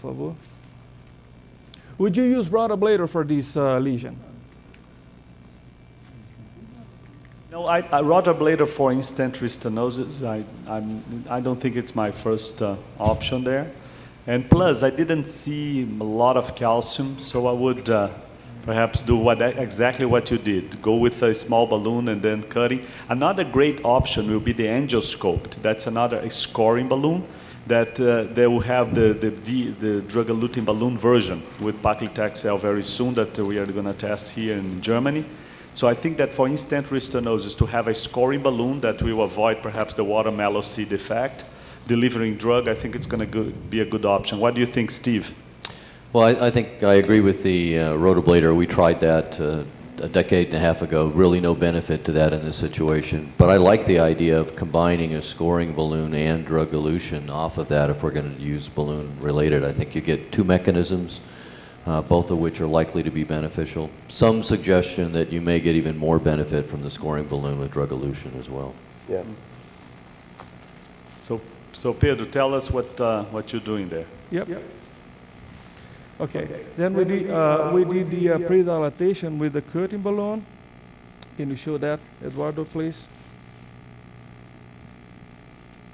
favor. Would you use rod ablator for this lesion? No, rod ablator for in-stent restenosis, I don't think it's my first option there. And plus, I didn't see a lot of calcium, so I would perhaps do exactly what you did. Go with a small balloon and then cutting. Another great option will be the angioscoped. That's another scoring balloon that they will have the drug-eluting balloon version with paclitaxel very soon that we are going to test here in Germany. So I think that for in-stent restenosis, to have a scoring balloon that will avoid perhaps the watermelon seed effect, delivering drug, I think it's going to be a good option. What do you think, Steve? Well, I think I agree with the rotablator. We tried that a decade and a half ago. Really no benefit to that in this situation. But I like the idea of combining a scoring balloon and drug elution off of that if we're going to use balloon related. I think you get two mechanisms, both of which are likely to be beneficial. Some suggestion that you may get even more benefit from the scoring balloon with drug elution as well. Yeah. So Pedro, tell us what you're doing there. Yep. Okay. Then we did the pre-dilatation with the cutting balloon. Can you show that, Eduardo, please?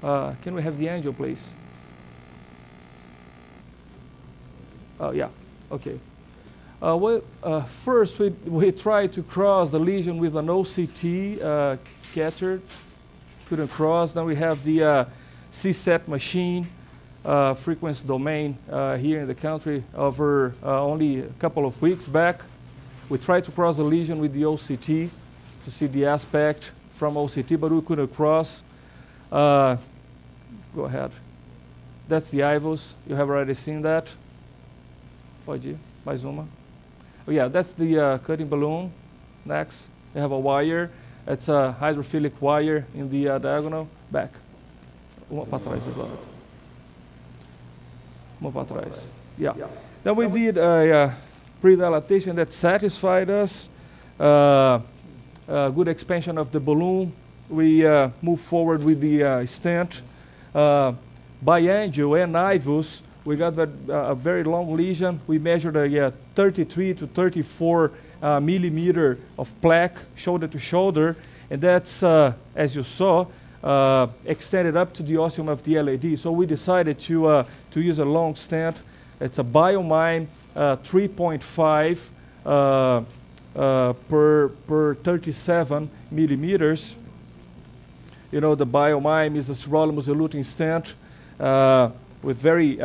Can we have the angel, please? Yeah. Okay. First, we tried to cross the lesion with an OCT catheter. Couldn't cross. Then we have the CSET machine, frequency domain here in the country over only a couple of weeks back. We tried to cross the lesion with the OCT to see the aspect from OCT, but we couldn't cross. Go ahead. That's the IVUS. You have already seen that. Pode ir. Mais uma. Oh yeah, that's the cutting balloon. Next, we have a wire. It's a hydrophilic wire in the diagonal. Back. Uma para trás, Eduardo. Uma para trás. Yeah. Then we did a pre-dilatation that satisfied us. Good expansion of the balloon. We moved forward with the stent. By angio and IVUS, we got a very long lesion. We measured a 33 to 34 millimeter of plaque, shoulder to shoulder, and that's, as you saw, extended up to the ostium of the LAD. So we decided to use a long stent. It's a biomime 3.5 per 37 millimeters. You know, the biomime is a sirolimus eluting stent with very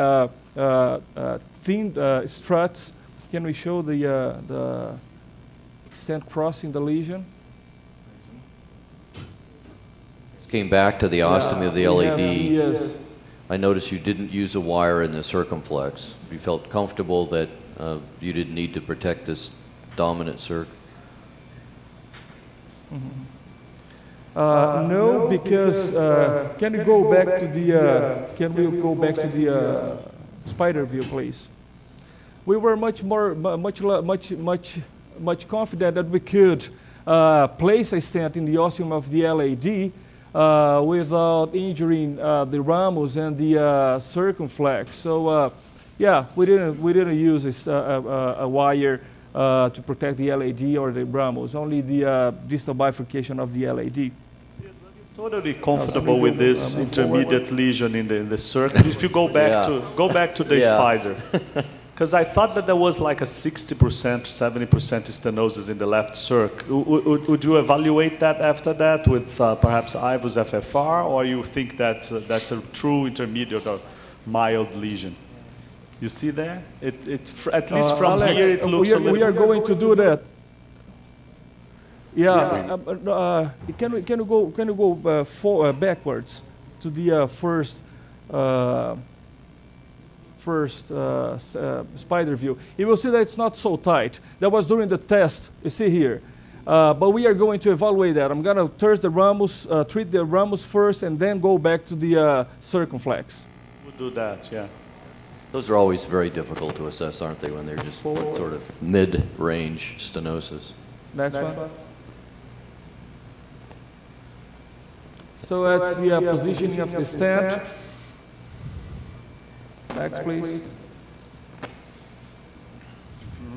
thin struts. Can we show the stent crossing the lesion? Came back to the ostomy of the LAD. Yes. I noticed you didn't use a wire in the circumflex. You felt comfortable that you didn't need to protect this dominant circ? Mm-hmm. No, because can we go back to the spider view, please? We were much confident that we could place a stent in the ostium of the LAD without injuring the ramus and the circumflex. So yeah, we didn't use a wire to protect the LAD or the ramus. Only the distal bifurcation of the LAD. Totally comfortable with this intermediate lesion in the circle. If you go back to the spider, because I thought that there was like a 60%, 70% stenosis in the left circ. Would you evaluate that after that with perhaps IVUS FFR, or you think that's a true intermediate or mild lesion? You see there? At least from Alex, here it looks a little. We are going to do that. Yeah, can you go backwards to the first spider view? You will see that it's not so tight. That was during the test. You see here, but we are going to evaluate that. I'm going to treat the ramus first, and then go back to the circumflex. We'll do that. Yeah. Those are always very difficult to assess, aren't they, when they're just sort of mid-range stenosis? Next one. So that's the positioning of the stent. Next, please.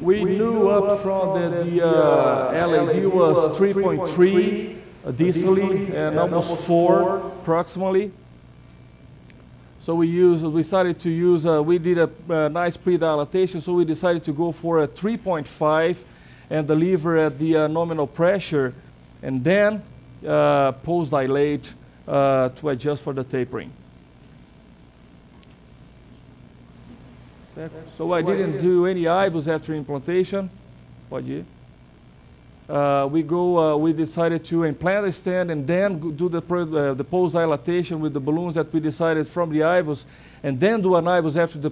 We knew up front that the LAD was 3.3 distally and almost 4 proximally. So we decided to use, we did a nice pre-dilatation, so we decided to go for a 3.5 and deliver at the nominal pressure, and then post-dilate to adjust for the tapering. So I didn't do any IVUS after implantation. Pode ir. We decided to implant the stent and then do the post-dilatation with the balloons that we decided from the IVUS, and then do an IVUS after the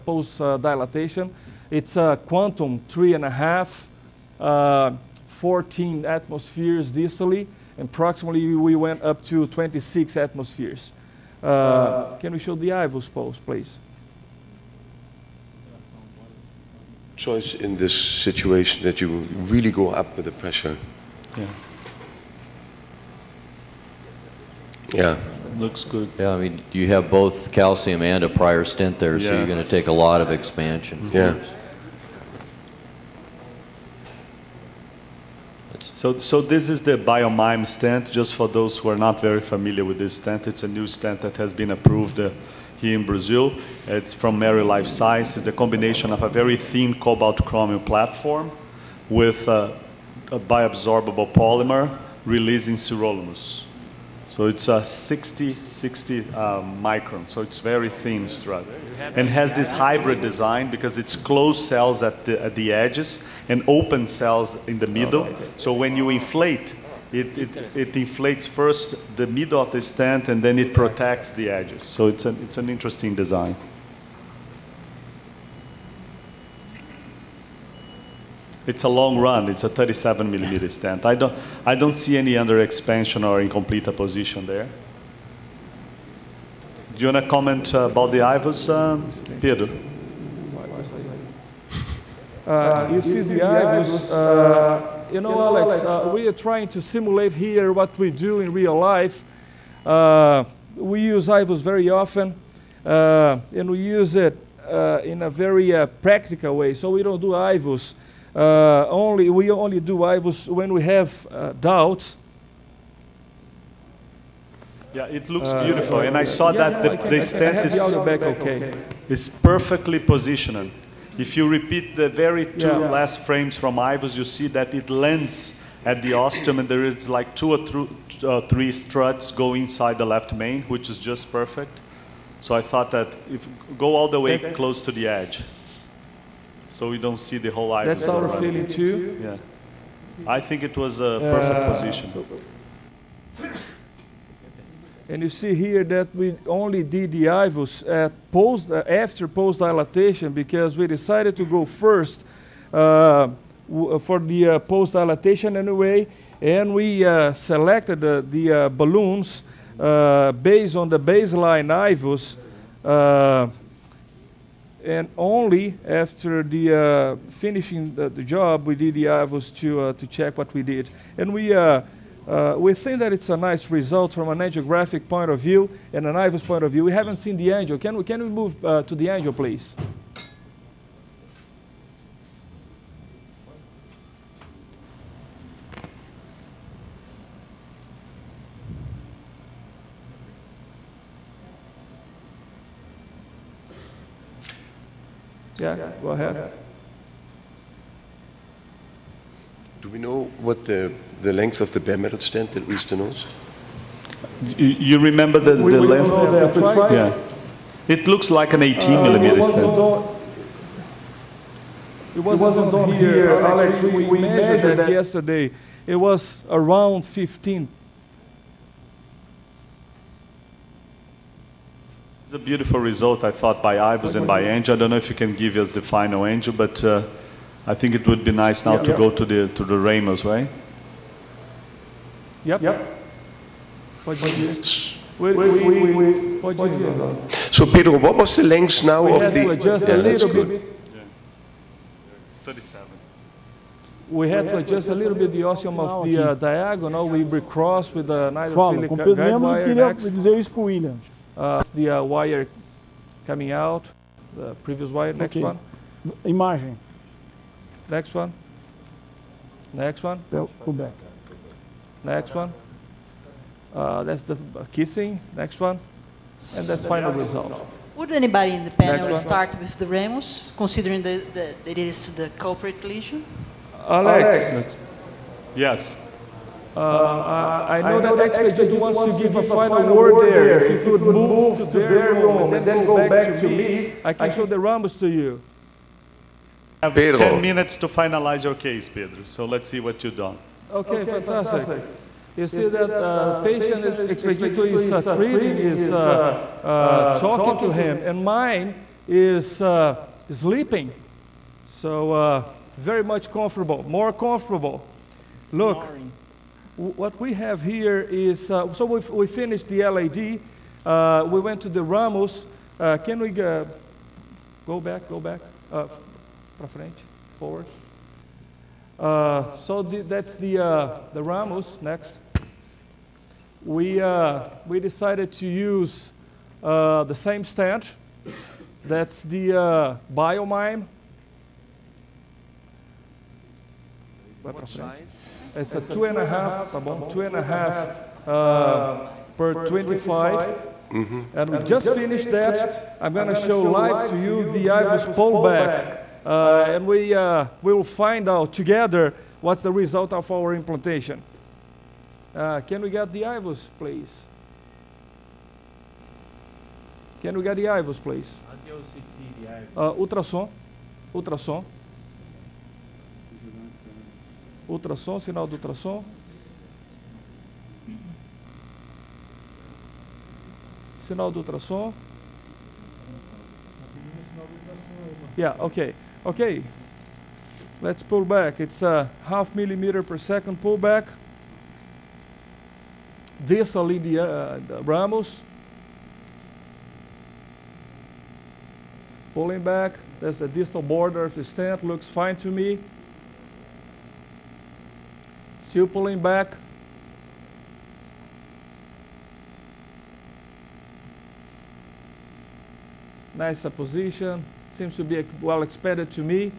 post-dilatation. It's a quantum 3.5, 14 atmospheres distally, and proximally we went up to 26 atmospheres. Can we show the IVUS pose, please? Choice in this situation that you really go up with the pressure. Yeah. Yeah. Looks good. Yeah, I mean, you have both calcium and a prior stent there, so Yeah. you're going to take a lot of expansion. Yeah. So this is the BioMime stent, just for those who are not very familiar with this stent. It's a new stent that has been approved here in Brazil. It's from Mary Life Science. It's a combination of a very thin cobalt chromium platform with a bioabsorbable polymer releasing sirolimus. So it's a 60 micron, so it's very thin strut. And has this hybrid design because it's closed cells at the edges and open cells in the middle. So when you inflate, it inflates first the middle of the stent and then it protects the edges. So it's an interesting design. It's a long run. It's a 37 millimeter stent. I don't see any under expansion or incomplete apposition there. Do you want to comment about the IVUS, Pedro? You see the IVUS, you know, Alex, we are trying to simulate here what we do in real life. We use IVUS very often, and we use it in a very practical way. So we don't do IVUS. We only do IVUS when we have doubts. Yeah, it looks beautiful, and I saw that the stent is perfectly positioned. If you repeat the very two last frames from IVUS, you see that it lands at the ostium, and there is like 2 or 3 struts go inside the left main, which is just perfect. So I thought that if go all the way close to the edge, so we don't see the whole IVUS. That's our feeling too. Yeah, I think it was a perfect position. And you see here that we only did the IVUS after post-dilatation because we decided to go first for the post-dilatation anyway, and we selected the balloons based on the baseline IVUS, and only after the finishing the job we did the IVUS to check what we did. And we think that it's a nice result from an angiographic point of view and an IVUS point of view. We haven't seen the angio. Can we move to the angio, please? Yeah, go ahead. Do we know what the length of the bare metal stent that we stenosis? You remember the length? Yeah. It looks like an 18 millimeter stent. It wasn't done here, Alex. We measured that yesterday. It was around 15. It's a beautiful result, I thought, by IVUS and by angio. I don't know if you can give us the final angio, but I think it would be nice now to go to the Ramos, right? Yep. So Pedro, what was the length now we of had the? To adjust a little bit. 37. We had to adjust a little bit the ostium of the diagonal. We recrossed with the Fala, nitrophilic com Pedro guide mesmo, eu wire queria next. dizer isso pro Williams. The wire coming out, the previous wire, next one. Imagem. Next one. Next one. Pull back. Next one. That's the kissing. Next one. And that's final result. Would anybody in the panel Next one. start with the ramus, considering that it is the culprit lesion? Alex. Yes. I know that expert wants to give a final word there. If you could move to their room and then go back to me, I can show the ramus to you. Have Pedro. 10 minutes to finalize your case, Pedro. So let's see what you've done. Okay, fantastic. You see that patient expectito is treating, is talking to him, and mine is sleeping. So very much comfortable, more comfortable. Look, what we have here is, so we finished the LAD. We went to the ramus. Can we go back, para frente, forward. So that's the ramus. Next. We decided to use the same stent. That's the biomime. What size? It's a 2.5, tá bom? 2.5 per 25. And we just finished that. I'm going to show live to you the IVUS pullback. And we will find out together what's the result of our implantation. Can we get the IVUS, please? Can we get the IVUS, please? Ultrassom. Ultrassom. Ultrassom, sinal do ultrassom. Sinal do ultrassom. Yeah, okay. Okay. Let's pull back. It's a 0.5 millimeter per second pullback. Distally the ramus. Pulling back. That's the distal border of the stent. Looks fine to me. Still pulling back. Nice position. Seems to be well expanded to me.